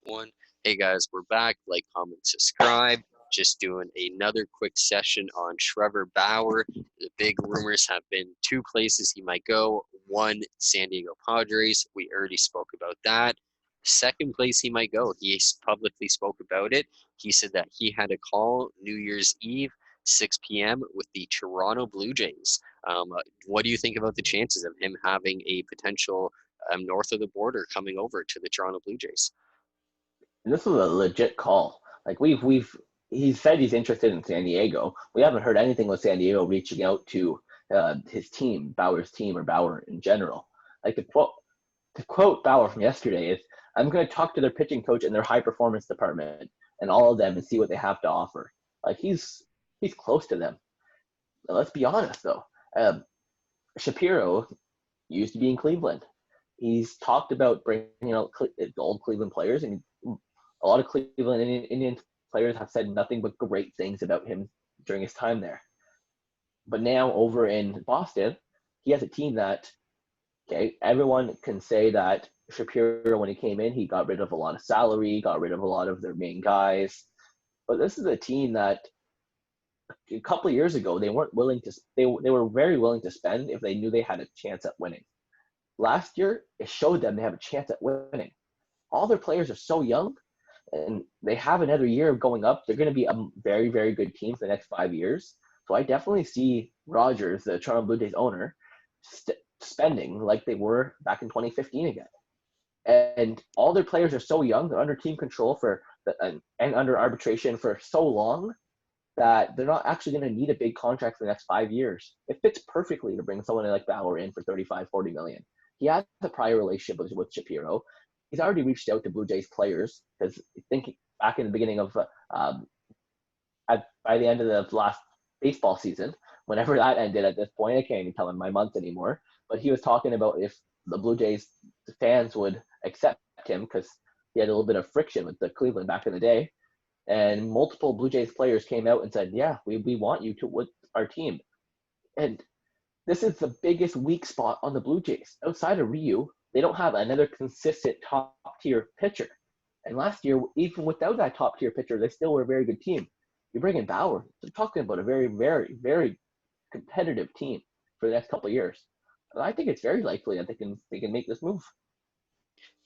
One. Hey guys, we're back. Like, comment, subscribe. Just doing another quick session on Trevor Bauer. The big rumors have been two places he might go. One, San Diego Padres. We already spoke about that. Second place he might go. He publicly spoke about it. He said that he had a call New Year's Eve, 6 p.m. with the Toronto Blue Jays. What do you think about the chances of him having a potential north of the border coming over to the Toronto Blue Jays? And this was a legit call. Like he said he's interested in San Diego. We haven't heard anything with San Diego reaching out to his team, Bauer's team, or Bauer in general. Like the quote Bauer from yesterday is, "I'm going to talk to their pitching coach and their high performance department and all of them and see what they have to offer." Like he's close to them. Now, let's be honest though. Shapiro used to be in Cleveland. He's talked about bringing out old Cleveland players, and a lot of Cleveland Indians players have said nothing but great things about him during his time there. But now over in Boston, he has a team that, okay, everyone can say that Shapiro, when he came in, he got rid of a lot of salary, got rid of a lot of their main guys. But this is a team that a couple of years ago they weren't willing to. They were very willing to spend if they knew they had a chance at winning. Last year, it showed them they have a chance at winning. All their players are so young, and they have another year of going up. They're going to be a very, very good team for the next 5 years. So I definitely see Rogers, the Toronto Blue Jays owner, spending like they were back in 2015 again. And all their players are so young; they're under team control and under arbitration for so long that they're not actually going to need a big contract for the next 5 years. It fits perfectly to bring someone like Bauer in for 35, 40 million. He has a prior relationship with Shapiro. He's already reached out to Blue Jays players because I think back in the beginning of by the end of the last baseball season, whenever that ended at this point, I can't even tell him my month anymore. But he was talking about if the Blue Jays fans would accept him because he had a little bit of friction with the Cleveland back in the day. And multiple Blue Jays players came out and said, "Yeah, we want you to with our team." And this is the biggest weak spot on the Blue Jays. Outside of Ryu, they don't have another consistent top tier pitcher. And last year, even without that top tier pitcher, they still were a very good team. You bring in Bauer, they're talking about a very, very, very competitive team for the next couple of years. And I think it's very likely that they can make this move.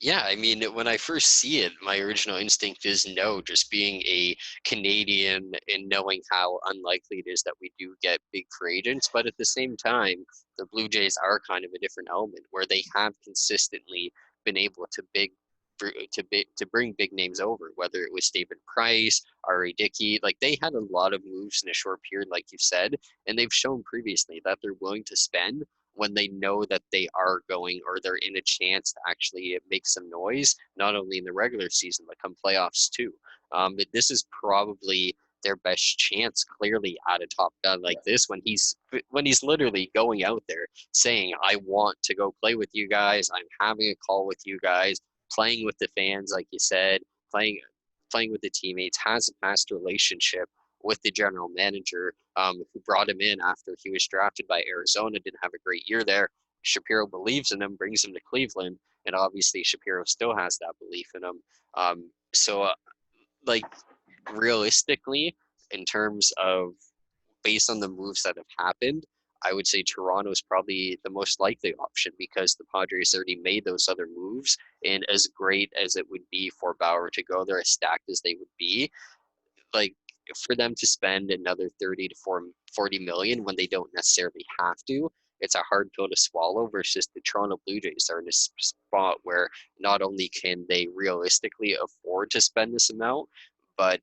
Yeah, I mean, when I first see it, my original instinct is no, just being a Canadian and knowing how unlikely it is that we do get big free agents. But at the same time, the Blue Jays are kind of a different element where they have consistently been able to bring big names over, whether it was David Price, R.A. Dickey. Like they had a lot of moves in a short period, like you said, and they've shown previously that they're willing to spend when they know that they are going or they're in a chance to actually make some noise, not only in the regular season, but come playoffs too. But this is probably their best chance clearly at a top guy like this when he's literally going out there saying, I want to go play with you guys. I'm having a call with you guys, playing with the fans, like you said, playing with the teammates, has a past relationship with the general manager who brought him in after he was drafted by Arizona, didn't have a great year there. Shapiro believes in him, brings him to Cleveland, and obviously Shapiro still has that belief in him. So, like, realistically, in terms of based on the moves that have happened, I would say Toronto is probably the most likely option because the Padres already made those other moves. And as great as it would be for Bauer to go there, as stacked as they would be, like for them to spend another 30 to 40 million when they don't necessarily have to, it's a hard pill to swallow versus the Toronto Blue Jays are in a spot where not only can they realistically afford to spend this amount, but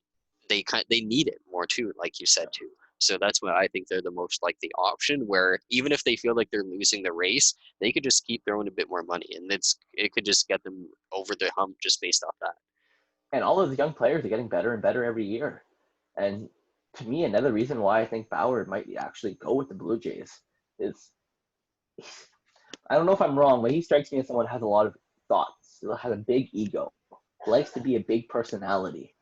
they need it more too, like you said too. So that's why I think they're the most likely option. Where even if they feel like they're losing the race, they could just keep throwing a bit more money, and it could just get them over the hump just based off that. And all of the young players are getting better and better every year. And to me, another reason why I think Bauer might actually go with the Blue Jays is, I don't know if I'm wrong, but he strikes me as someone who has a lot of thoughts, has a big ego, likes to be a big personality.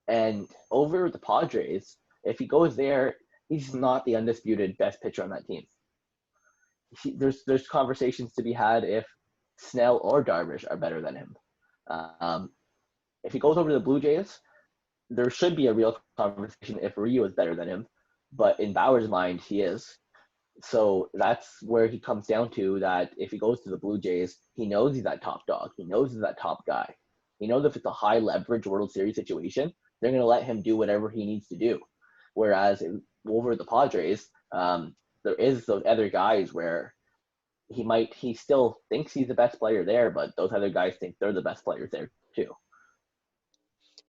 And over the Padres, if he goes there, he's not the undisputed best pitcher on that team. There's conversations to be had if Snell or Darvish are better than him. Um, If he goes over to the Blue Jays, there should be a real conversation if Ryu is better than him. But in Bauer's mind, he is. So that's where he comes down to that if he goes to the Blue Jays, he knows he's that top dog. He knows he's that top guy. He knows if it's a high leverage World Series situation, they're going to let him do whatever he needs to do. Whereas over the Padres, there is those other guys where he still thinks he's the best player there, but those other guys think they're the best players there too.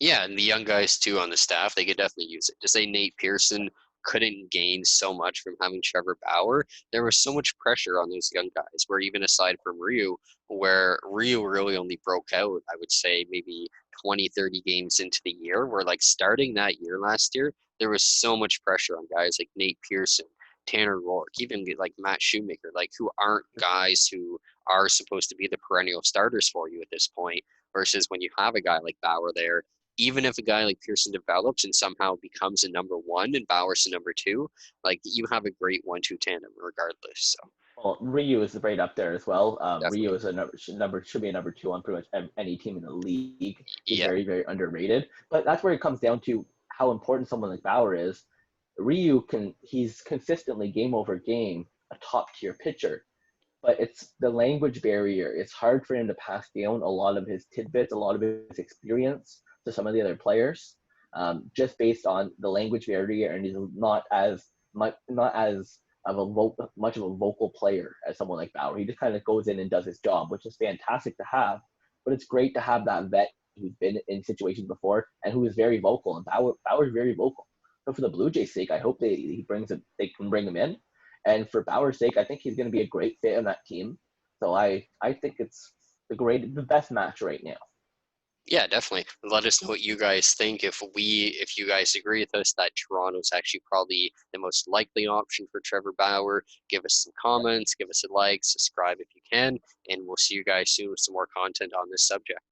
Yeah, and the young guys too on the staff, they could definitely use it. To say Nate Pearson couldn't gain so much from having Trevor Bauer, there was so much pressure on those young guys. Where even aside from Ryu, where Ryu really only broke out, I would say maybe 20, 30 games into the year, where like starting that year last year, there was so much pressure on guys like Nate Pearson, Tanner Rourke, even like Matt Shoemaker, like who aren't guys who are supposed to be the perennial starters for you at this point. Versus when you have a guy like Bauer there, even if a guy like Pearson develops and somehow becomes a number one and Bowers a number two, like you have a great 1-2 tandem regardless. So Well, Ryu is right up there as well. Ryu definitely, is a number should be a number two on pretty much any team in the league. He's yeah, very underrated, but that's where it comes down to how important someone like Bauer is. He's consistently game over game a top tier pitcher, but it's the language barrier. It's hard for him to pass down a lot of his tidbits, a lot of his experience to some of the other players, just based on the language barrier, and he's not as of much of a vocal player as someone like Bauer. He just kind of goes in and does his job, which is fantastic to have. But it's great to have that vet who's been in situations before and who is very vocal. And Bauer's very vocal. So for the Blue Jays' sake, I hope they can bring him in. And for Bauer's sake, I think he's going to be a great fit on that team. So I think it's the best match right now. yeah, definitely. Let us know what you guys think. If you guys agree with us that Toronto's actually probably the most likely option for Trevor Bauer, give us some comments, give us a like, subscribe if you can, and we'll see you guys soon with some more content on this subject.